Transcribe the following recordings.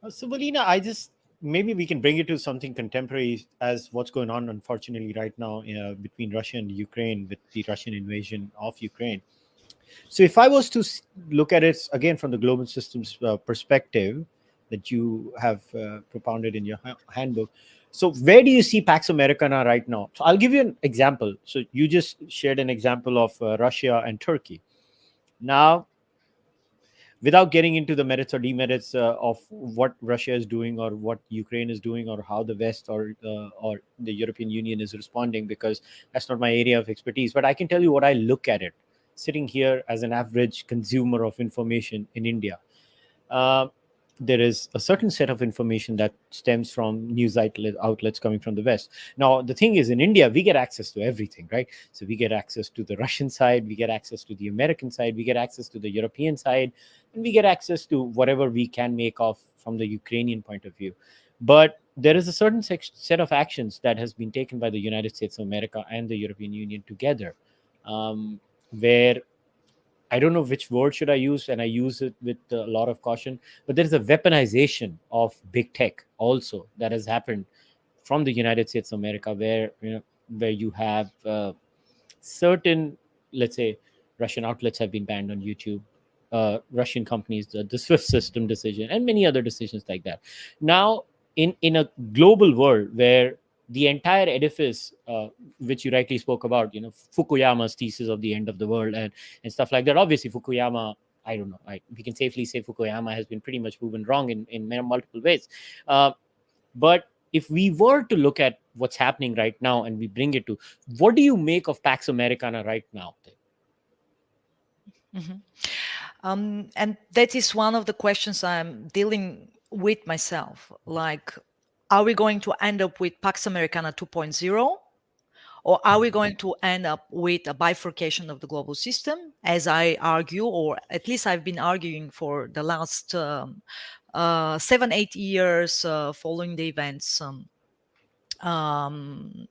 So, Velina, maybe we can bring it to something contemporary as what's going on, unfortunately, right now between Russia and Ukraine with the Russian invasion of Ukraine. So, if I was to look at it again from the global systems perspective that you have propounded in your handbook, so where do you see Pax Americana right now? So, I'll give you an example. So, you just shared an example of Russia and Turkey. Now, without getting into the merits or demerits of what Russia is doing or what Ukraine is doing or how the West or the European Union is responding, because that's not my area of expertise. But I can tell you what I look at it, sitting here as an average consumer of information in India. Uh, there is a certain set of information that stems from news outlets coming from the West. Now, the thing is, in India, we get access to everything, right? So we get access to the Russian side, we get access to the American side, we get access to the European side, and we get access to whatever we can make of from the Ukrainian point of view. But there is a certain set of actions that has been taken by the United States of America and the European Union together, where I don't know which word should I use, and I use it with a lot of caution. But there is a weaponization of big tech also that has happened from the United States of America, where you have certain, let's say, Russian outlets have been banned on YouTube. Russian companies, the Swift system decision, and many other decisions like that. Now, in a global world where the entire edifice, which you rightly spoke about, Fukuyama's thesis of the end of the world and stuff like that. Obviously, Fukuyama, I don't know, we can safely say Fukuyama has been pretty much proven wrong in multiple ways. But if we were to look at what's happening right now and we bring it to, what do you make of Pax Americana right now? Mm-hmm. And that is one of the questions I'm dealing with myself. Like, are we going to end up with Pax Americana 2.0? Or are we going to end up with a bifurcation of the global system, as I argue, or at least I've been arguing for the last 7-8 years following the events, following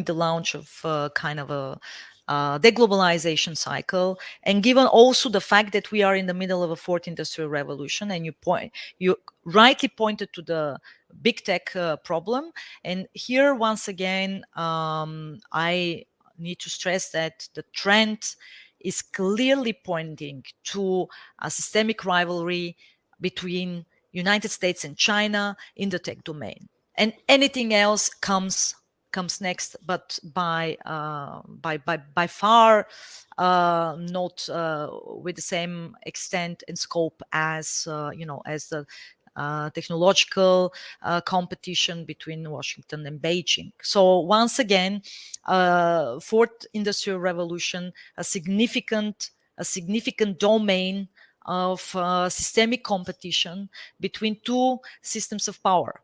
the launch of kind of a deglobalization cycle, and given also the fact that we are in the middle of a fourth industrial revolution, and you rightly pointed to the big tech problem. And here, once again, I need to stress that the trend is clearly pointing to a systemic rivalry between United States and China in the tech domain, and anything else comes next, but by far not with the same extent and scope as as the technological competition between Washington and Beijing. So once again, fourth industrial revolution, a significant domain of systemic competition between two systems of power.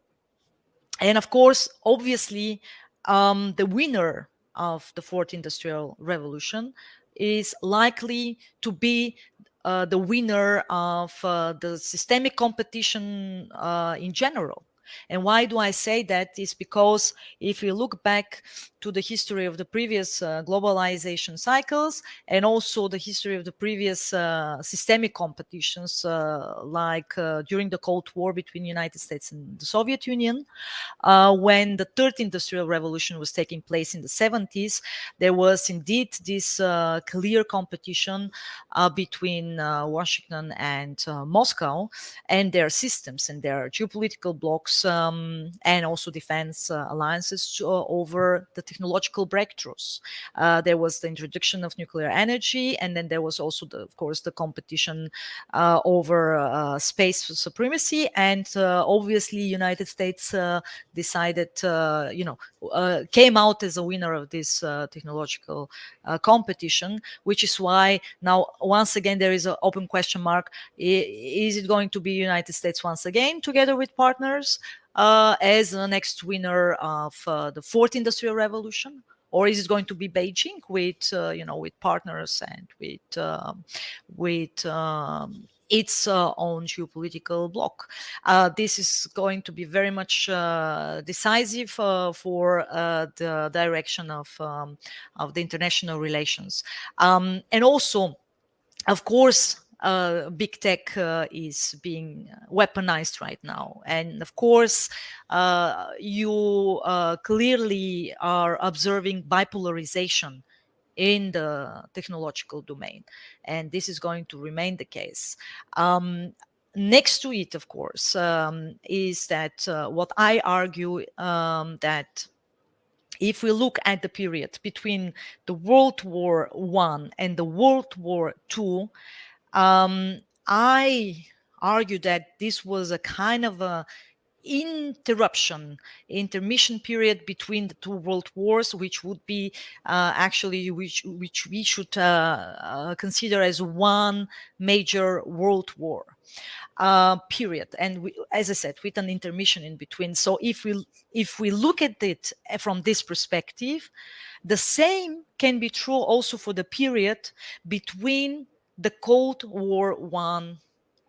And of course, obviously, the winner of the fourth industrial revolution is likely to be the winner of the systemic competition in general. And why do I say that? Is because if you look back to the history of the previous globalization cycles, and also the history of the previous systemic competitions, like during the Cold War between the United States and the Soviet Union, when the third industrial revolution was taking place in the 70s, there was indeed this clear competition between Washington and Moscow and their systems and their geopolitical blocks, and also defense alliances over the technological breakthroughs. There was the introduction of nuclear energy, and then there was also, of course, the competition over space supremacy. And obviously, United States decided, came out as a winner of this technological competition, which is why now, once again, there is an open question mark. Is it going to be United States once again, together with partners, as the next winner of the fourth industrial revolution? Or is it going to be Beijing with, with partners and with its own geopolitical bloc? This is going to be very much decisive for the direction of the international relations. And also, of course, big tech is being weaponized right now. And of course, you clearly are observing bipolarization in the technological domain, and this is going to remain the case. Next to it, of course, is that what I argue, that if we look at the period between the World War One and the World War Two, I argue that this was a kind of a intermission period between the two world wars, which would be actually which we should consider as one major world war period, and as I said, with an intermission in between. So if we look at it from this perspective, the same can be true also for the period between the Cold War One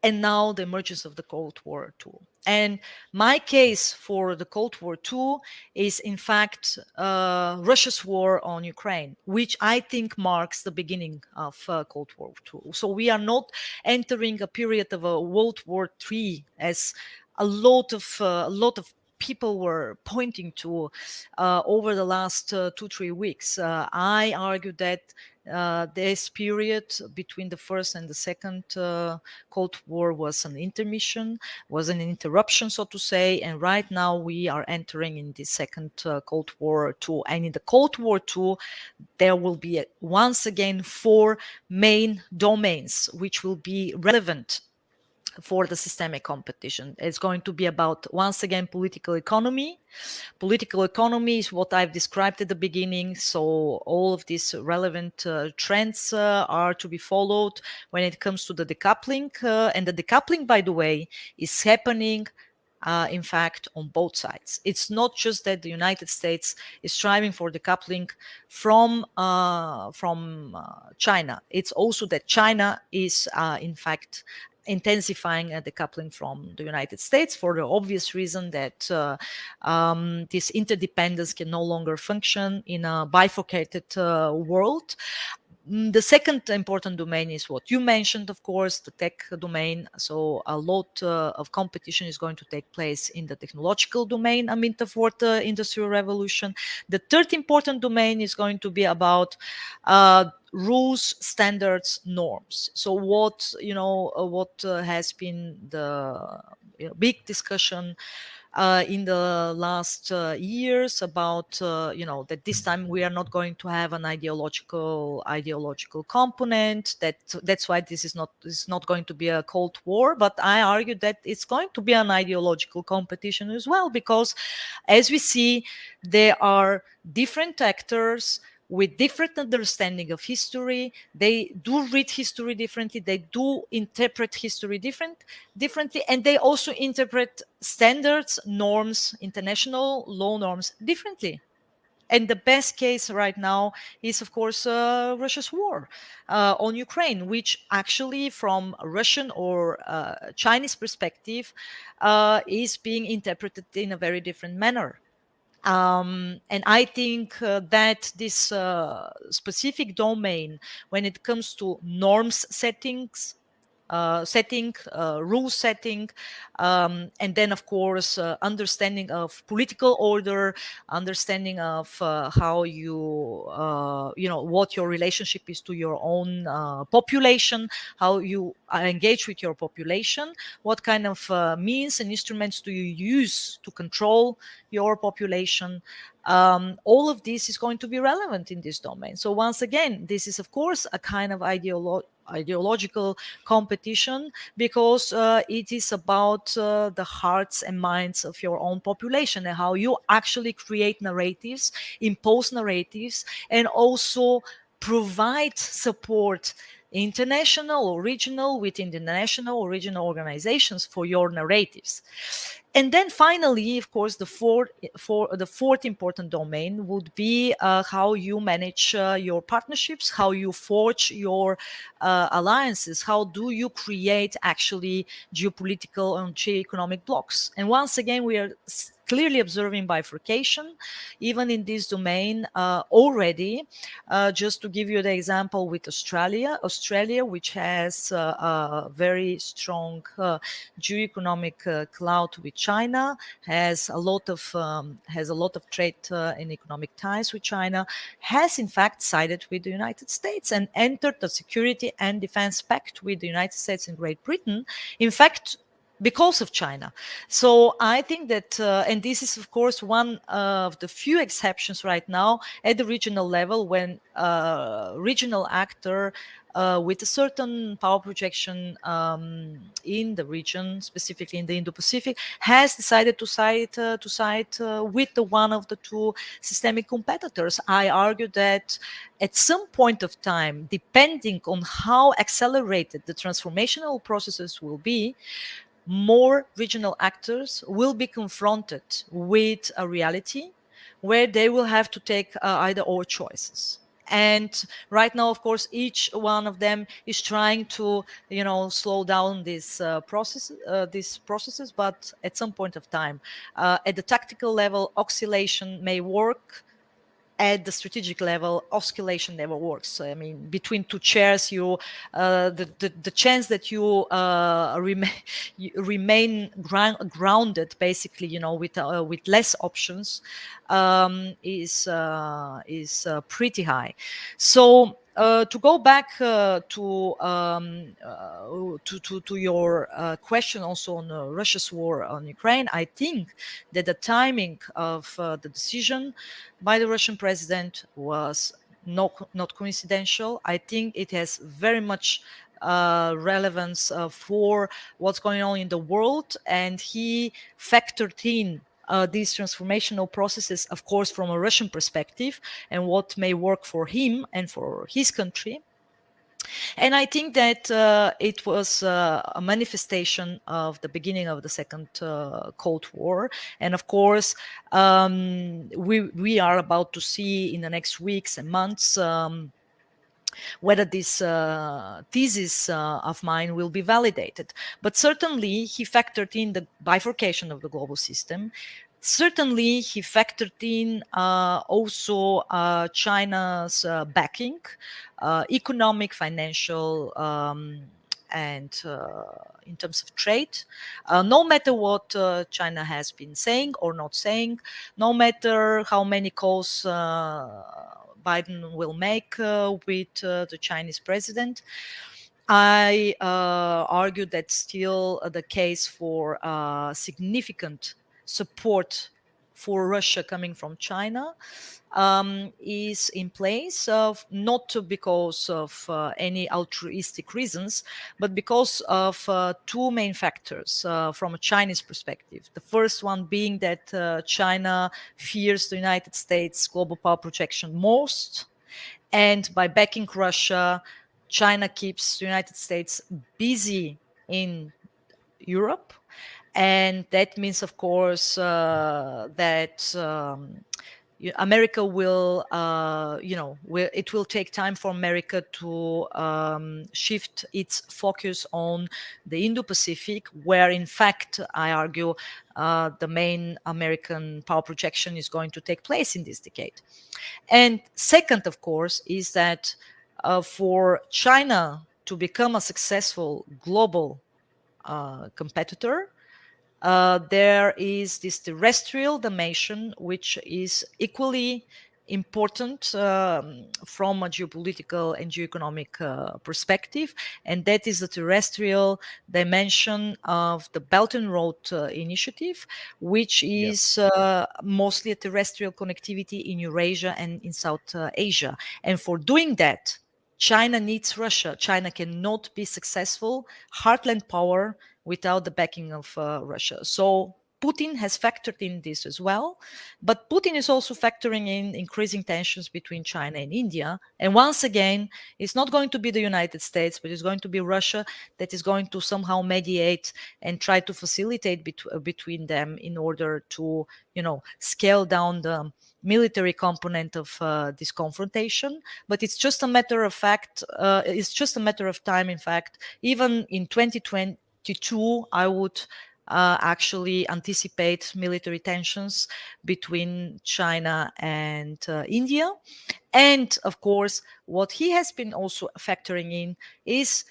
and now the emergence of the Cold War Two. And my case for the Cold War Two is, in fact, Russia's war on Ukraine, which I think marks the beginning of Cold War Two. So we are not entering a period of a World War Three, as a lot of people were pointing to over the last 2-3 weeks. I argue that this period between the first and the second Cold War was an intermission, was an interruption, so to say. And right now we are entering in the second Cold War II. And in the Cold War II, there will be once again 4 main domains which will be relevant for the systemic competition. It's going to be about, once again, political economy. Political economy is what I've described at the beginning. So all of these relevant trends are to be followed when it comes to the decoupling. And the decoupling, by the way, is happening in fact, on both sides. It's not just that the United States is striving for decoupling from China. It's also that China is, in fact, intensifying decoupling from the United States, for the obvious reason that this interdependence can no longer function in a bifurcated world. The second important domain is what you mentioned, of course, the tech domain. So a lot of competition is going to take place in the technological domain amid the fourth industrial revolution. The third important domain is going to be about rules, standards, norms. So what has been the big discussion in the last years about that this time we are not going to have an ideological component. That's why this is not going to be a Cold War. But I argue that it's going to be an ideological competition as well, because as we see, there are different actors with different understanding of history. They do read history differently. They do interpret history differently, and they also interpret standards, norms, international law norms differently. And the best case right now is, of course, Russia's war on Ukraine, which actually, from a Russian or Chinese perspective, is being interpreted in a very different manner. And I think that this specific domain, when it comes to norms rule setting, and then, of course, understanding of political order, understanding of how what your relationship is to your own population, how you engage with your population, what kind of means and instruments do you use to control your population. All of this is going to be relevant in this domain. So once again, this is, of course, a kind of ideological competition, because it is about the hearts and minds of your own population and how you actually create narratives, impose narratives, and also provide support, international or regional, within the national or regional organizations, for your narratives. And then finally, of course, the fourth important domain would be how you manage your partnerships, how you forge your alliances, how do you create actually geopolitical and geo-economic blocks. And once again, we are clearly observing bifurcation, even in this domain already. Just to give you the example with Australia, which has a very strong geo-economic clout with China, has a lot of trade and economic ties with China, has in fact sided with the United States and entered the Security and Defense Pact with the United States and Great Britain. In fact, because of China. So I think that, and this is of course one of the few exceptions right now at the regional level, when regional actor with a certain power projection in the region, specifically in the Indo-Pacific, has decided to side with the one of the two systemic competitors. I argue that at some point of time, depending on how accelerated the transformational processes will be, more regional actors will be confronted with a reality where they will have to take either or choices. And right now, of course, each one of them is trying to, slow down these processes. But at some point of time, at the tactical level, oscillation may work. At the strategic level, oscillation never works. So, I mean, between two chairs, the chance that you remain grounded, basically, with less options, is pretty high. So to go back to your question also on Russia's war on Ukraine, I think that the timing of the decision by the Russian president was not coincidental. I think it has very much relevance for what's going on in the world, and he factored in these transformational processes, of course, from a Russian perspective, and what may work for him and for his country. And I think that it was a manifestation of the beginning of the second Cold War. And of course, we are about to see in the next weeks and months whether this thesis of mine will be validated. But certainly, he factored in the bifurcation of the global system. Certainly, he factored in also China's backing, economic, financial, and in terms of trade. No matter what China has been saying or not saying, no matter how many calls Biden will make with the Chinese president, I argue that still the case for significant support for Russia coming from China is in place, of not because of any altruistic reasons, but because of two main factors from a Chinese perspective. The first one being that China fears the United States global power projection most, and by backing Russia, China keeps the United States busy in Europe. And that means, of course, that America will, it will take time for America to shift its focus on the Indo-Pacific, where, in fact, I argue the main American power projection is going to take place in this decade. And second, of course, is that for China to become a successful global competitor, there is this terrestrial dimension, which is equally important from a geopolitical and geoeconomic perspective, and that is the terrestrial dimension of the Belt and Road Initiative, which is mostly a terrestrial connectivity in Eurasia and in South Asia. And for doing that, China needs Russia. China cannot be successful heartland power without the backing of Russia. So Putin has factored in this as well. But Putin is also factoring in increasing tensions between China and India. And once again, it's not going to be the United States, but it's going to be Russia that is going to somehow mediate and try to facilitate between them in order to, scale down the military component of this confrontation. But it's just a matter of fact. It's just a matter of time. In fact, even in 2022, I would actually anticipate military tensions between China and India. And of course, what he has been also factoring in is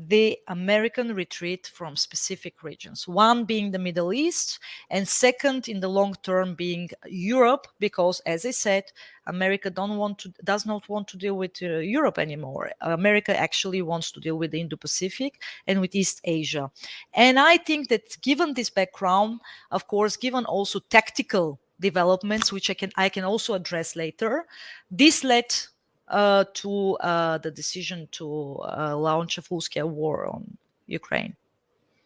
the American retreat from specific regions, one being the Middle East, and second in the long term being Europe, because as I said, America does not want to deal with Europe anymore. America actually wants to deal with the Indo-Pacific and with East Asia. And I think that given this background, of course, given also tactical developments, which I can also address later, this led to the decision to launch a full-scale war on Ukraine.